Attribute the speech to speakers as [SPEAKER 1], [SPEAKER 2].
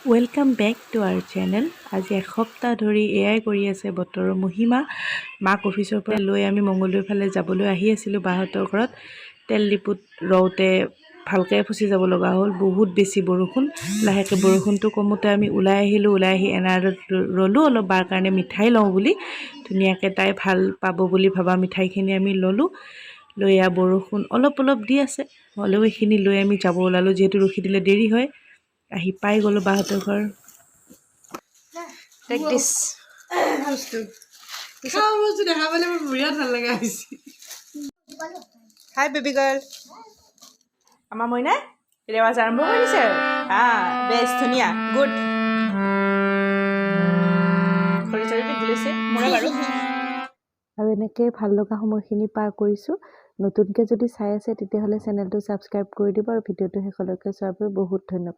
[SPEAKER 1] Welcome back to our channel. আজি এসপ্তাহ ধৰি এয়াই কৰি আছে বতৰৰ মহিমা। মাক অফিচৰ পৰা লৈ আমি মংগলদৈৰ ফালে যাবলৈ আহি আছিলোঁ বাহঁতৰ ঘৰত। তেল ডিপুত ৰওঁতে ভালকৈ ফচি যাব লগা হ'ল, বহুত বেছি বৰষুণ। লাহেকৈ বৰষুণটো কমোতে আমি ওলাই আহিলোঁ। ওলাই আহি এনাৰলত ৰ'লোঁ অলপ বাৰ কাৰণে মিঠাই লওঁ বুলি। ধুনীয়াকৈ তাই ভাল পাব বুলি ভবা মিঠাইখিনি আমি ল'লোঁ। লৈ বৰষুণ অলপ অলপ দি আছে, হ'লেও এইখিনি লৈ আমি যাব ওলালোঁ, যিহেতু ৰখি দিলে দেৰি হয়। আহি পাই গ'লোঁ বাহঁতৰ ঘৰ।
[SPEAKER 2] হাই বেবি গাৰ্ল, আমাৰ মইনাই ৰেৱাজ আৰম্ভ কৰি দিছে। বেছ ধুনীয়া, গুড। খৰি চৰি পিন্ধি লৈছে মোৰে বাৰু।
[SPEAKER 1] আৰু এনেকৈ ভাল লগা সময়খিনি পাৰ কৰিছোঁ। নতুনকৈ যদি চাই আছে তেতিয়াহ'লে চেনেলটো ছাবস্ক্ৰাইব কৰি দিব আৰু ভিডিঅ'টো শেষলৈকে চোৱাৰ বাবে বহুত ধন্যবাদ।